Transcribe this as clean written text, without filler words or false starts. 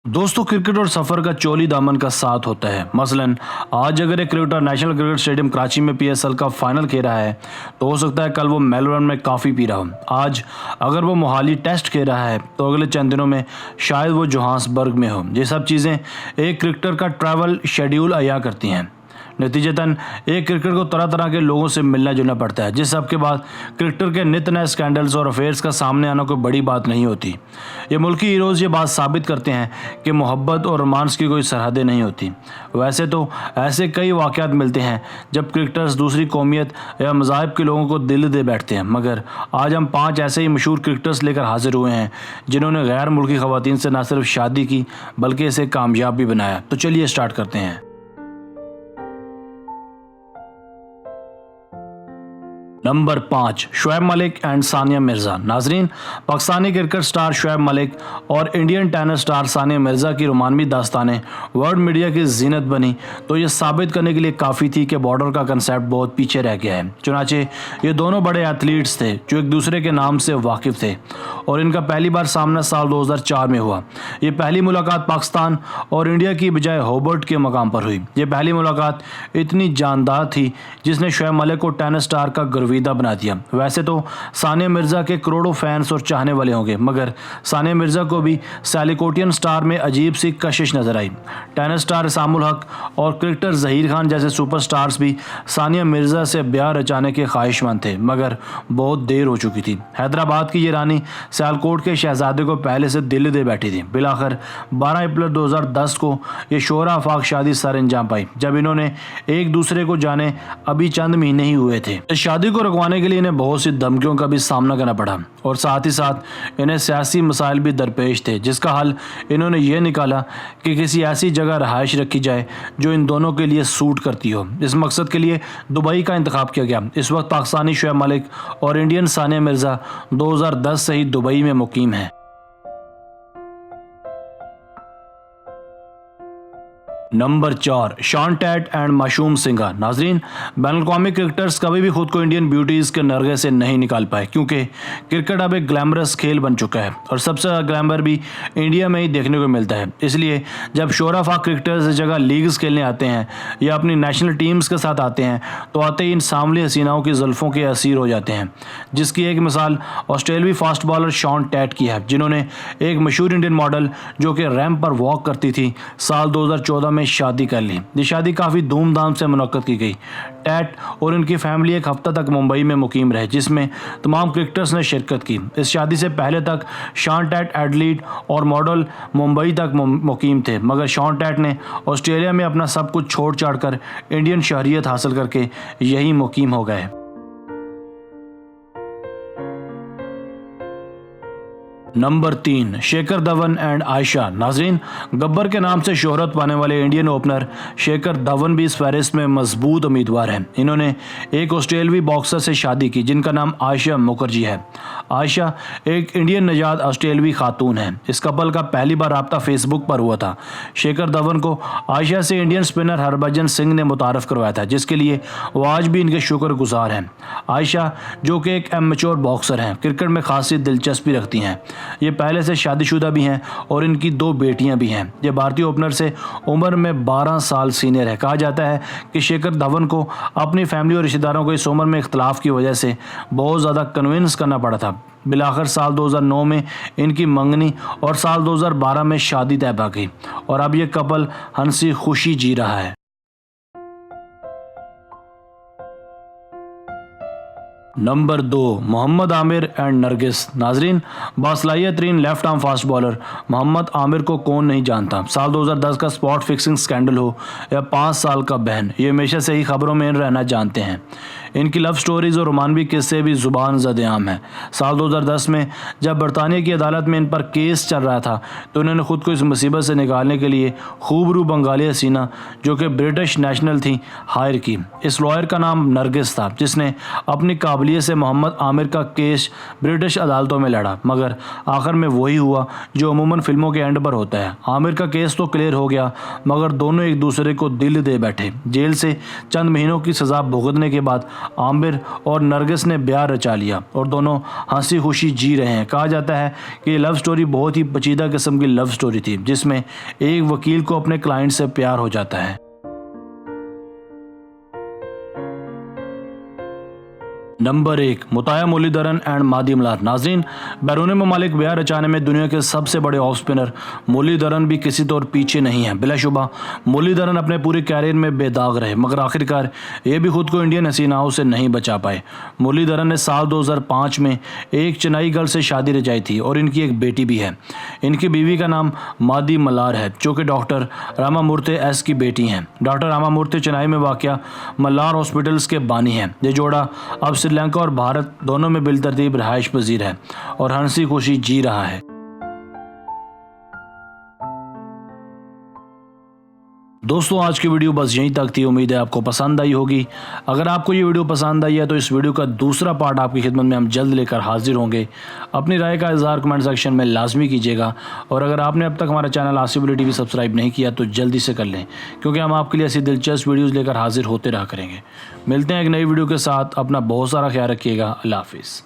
दोस्तों, क्रिकेट और सफर का चोली दामन का साथ होता है। मसलन आज अगर एक cricketer national cricket stadium Karachi में पीएसएल का फाइनल खेल रहा है तो हो सकता है कल वो मेलबर्न में काफ़ी पी रहा हो। आज अगर वो मोहाली टेस्ट खेल रहा है तो अगले चंद दिनों में शायद वो जोहान्सबर्ग में हो। ये सब चीज़ें एक क्रिकेटर का ट्रैवल शेड्यूल अया करती हैं। नतीजतन एक क्रिकेटर को तरह तरह के लोगों से मिलना जुलना पड़ता है, जिस सब के बाद क्रिकेटर के नित नए स्कैंडल्स और अफेयर्स का सामने आना कोई बड़ी बात नहीं होती। ये मुल्की हीरोज़ ये बात साबित करते हैं कि मोहब्बत और रोमांस की कोई सरहदें नहीं होती। वैसे तो ऐसे कई वाक़यात मिलते हैं जब क्रिकेटर्स दूसरी कौमियत या मज़ाहिब के लोगों को दिल दे बैठते हैं, मगर आज हम 5 ऐसे ही मशहूर क्रिकेटर्स लेकर हाजिर हुए हैं जिन्होंने गैर मुल्की ख़वातीन से न सिर्फ शादी की बल्कि इसे कामयाब भी बनाया। तो चलिए स्टार्ट करते हैं। Number 5, Shoaib Malik and Sania Mirza. नाजरीन, पाकिस्तानी क्रिकेट स्टार शुएब मलिक और Indian tennis star Sania Mirza की रोमानवी दास्तानें वर्ल्ड मीडिया की जीनत बनी तो ये साबित करने के लिए काफ़ी थी कि बॉर्डर का कंसेप्ट बहुत पीछे रह गया है। चुनाचे ये दोनों बड़े एथलीट्स थे जो एक दूसरे के नाम से वाकिफ़ थे और इनका पहली बार सामना साल 2004 में हुआ। ये पहली मुलाकात पाकिस्तान और इंडिया की बजाय होबर्ट के मकाम पर हुई। ये पहली मुलाकात इतनी जानदार थी जिसने शुएब मलिक को टेनिस स्टार का गर्विदा बना दिया। वैसे तो सानिया मिर्ज़ा के करोड़ों फैंस और चाहने वाले होंगे, मगर सानिया मिर्ज़ा को भी सैलिकोटियन स्टार में अजीब सी कशिश नजर आई। टेनिस स्टार इसामुल हक और क्रिकेटर ज़हीर खान जैसे सुपरस्टार्स भी सानिया मिर्ज़ा से ब्याह रचाने के ख्वाहिशमंद थे, मगर बहुत देर हो चुकी थी। हैदराबाद की ये रानी सियालकोट के शहजादे को पहले से दिल दे बैठी थी। बिलाखिर 12 अप्रैल 2010 को ये शोहरा आफाक शादी सर अंजाम पाई, जब इन्होंने एक दूसरे को जाने अभी चंद महीने ही हुए थे। इस शादी को रखवाने के लिए इन्हें बहुत सी धमकियों का भी सामना करना पड़ा और साथ ही साथ इन्हें सियासी मसाइल भी दरपेश थे, जिसका हल इन्होंने ये निकाला कि किसी ऐसी जगह रहायश रखी जाए जो इन दोनों के लिए सूट करती हो। इस मकसद के लिए दुबई का इंतखाब किया गया। इस वक्त पाकिस्तानी शुएब मलिक और इंडियन सानिया मिर्ज़ा 2010 से ही दुबई में मुकीम है। नंबर 4, शॉन टेट एंड मासूम सिंघा। नाजरीन, बैनुल-अक़वामी क्रिकेटर्स कभी भी खुद को इंडियन ब्यूटीज़ के नरगे से नहीं निकाल पाए, क्योंकि क्रिकेट अब एक ग्लैमरस खेल बन चुका है और सबसे ज़्यादा ग्लैमर भी इंडिया में ही देखने को मिलता है। इसलिए जब शोराफा क्रिकेटर्स इस जगह लीग्स खेलने आते हैं या अपनी नेशनल टीम्स के साथ आते हैं तो आते ही इन सांवली हसीनाओं की जुल्फ़ों के असीर हो जाते हैं, जिसकी एक मिसाल ऑस्ट्रेलवी फास्ट बॉलर शॉन टेट की है, जिन्होंने एक मशहूर इंडियन मॉडल जो कि रैंप पर वॉक करती थी साल 2014 में शादी कर ली। ये शादी काफ़ी धूमधाम से मुनक्कद की गई। टेट और उनकी फैमिली एक हफ्ता तक मुंबई में मुकीम रहे, जिसमें तमाम क्रिकेटर्स ने शिरकत की। इस शादी से पहले तक शॉन टेट एडलीड और मॉडल मुंबई तक मुकीम थे, मगर शॉन टेट ने ऑस्ट्रेलिया में अपना सब कुछ छोड़ छाड़ कर इंडियन शहरियत हासिल करके यहीं मुकीम हो गए। Number 3, Shekhar Dhawan and Ayesha. नाजरीन, गब्बर के नाम से शोहरत पाने वाले इंडियन ओपनर शेखर धवन भी इस फहरिस्त में मजबूत उम्मीदवार हैं। इन्होंने एक ऑस्ट्रेलवी बॉक्सर से शादी की जिनका नाम आयशा मुखर्जी है। आयशा एक इंडियन नजाद ऑस्ट्रेलवी खातून है। इस कपल का पहली बार राब्ता फेसबुक पर हुआ था। शेखर धवन को आयशा से इंडियन स्पिनर हरभजन सिंह ने मुतारफ़ करवाया था, जिसके लिए वो आज भी इनके शुक्रगुजार हैं। आयशा, जो कि एक एमेच्योर बॉक्सर हैं, क्रिकेट में खासी दिलचस्पी रखती हैं। ये पहले से शादीशुदा भी हैं और इनकी 2 बेटियां भी हैं। ये भारतीय ओपनर से उम्र में 12 साल सीनियर है। कहा जाता है कि शेखर धवन को अपनी फैमिली और रिश्तेदारों को इस उम्र में इख्तलाफ की वजह से बहुत ज़्यादा कन्विंस करना पड़ा था। बिलाखिर साल 2009 में इनकी मंगनी और साल 2012 में शादी तय पा गई और अब ये कपल हंसी खुशी जी रहा है। Number 2, Mohammad Aamir and Nargis. नाजरीन, बासलाहियत तरीन left arm fast bowler Mohammad Aamir को कौन नहीं जानता। साल 2010 का स्पॉट फिक्सिंग स्कैंडल हो या 5 साल का बहन, ये हमेशा से ही खबरों में रहना जानते हैं। इनकी लव स्टोरीज़ और रोमानवी किस्से भी ज़ुबान ज़द-ए-आम हैं। साल 2010 में जब बरतानिया की अदालत में इन पर केस चल रहा था तो इन्होंने खुद को इस मुसीबत से निकालने के लिए खूबरू बंगाली हसीना जो कि ब्रिटिश नेशनल थी हायर की। इस लॉयर का नाम नरगिस था, जिसने अपनी काबिलियत से मोहम्मद आमिर का केस ब्रिटिश अदालतों में लड़ा, मगर आखिर में वही हुआ जो अमूमन फिल्मों के एंड पर होता है। आमिर का केस तो क्लियर हो गया, मगर दोनों एक दूसरे को दिल दे बैठे। जेल से चंद महीनों की सज़ा भुगतने के बाद आमिर और नरगिस ने प्यार रचा लिया और दोनों हंसी खुशी जी रहे हैं। कहा जाता है कि ये लव स्टोरी बहुत ही पेचीदा किस्म की लव स्टोरी थी, जिसमें एक वकील को अपने क्लाइंट से प्यार हो जाता है। नंबर 1, मुताया मुरलीधरन एंड मादी मल्हार। नाजरीन, बैरून ममालिक ब्याह रचाने में दुनिया के सबसे बड़े ऑफ स्पिनर मुरलीधरन भी किसी तौर पीछे नहीं है। बिलाशुबा मुरलीधरन अपने पूरे कैरियर में बेदाग रहे, मगर आखिरकार ये भी खुद को इंडियन हसीनाओं से नहीं बचा पाए। मुरलीधरन ने साल 2005 में एक चेन्नई गर्ल से शादी रचाई थी और इनकी एक बेटी भी है। इनकी बीवी का नाम मादी मल्हार है, जो कि डॉक्टर रामामूर्ति एस की बेटी हैं। डॉक्टर रामामूर्ति चेन्नई में वाक़या मल्हार हॉस्पिटल्स के बानी हैं। ये जोड़ा अब श्रीलंका और भारत दोनों में बिलतरतीब रिहाइश पजीर है और हंसी खुशी जी रहा है। दोस्तों, आज की वीडियो बस यहीं तक थी। उम्मीद है आपको पसंद आई होगी। अगर आपको ये वीडियो पसंद आई है तो इस वीडियो का दूसरा पार्ट आपकी खिदमत में हम जल्द लेकर हाजिर होंगे। अपनी राय का इज़हार कमेंट सेक्शन में लाजमी कीजिएगा और अगर आपने अब तक हमारा चैनल आसिफ टीवी सब्सक्राइब नहीं किया तो जल्दी से कर लें, क्योंकि हम आपके लिए ऐसी दिलचस्प वीडियोज़ लेकर हाजिर होते रहा करेंगे। मिलते हैं एक नई वीडियो के साथ। अपना बहुत सारा ख्याल रखिएगा। अल्लाह हाफिज़।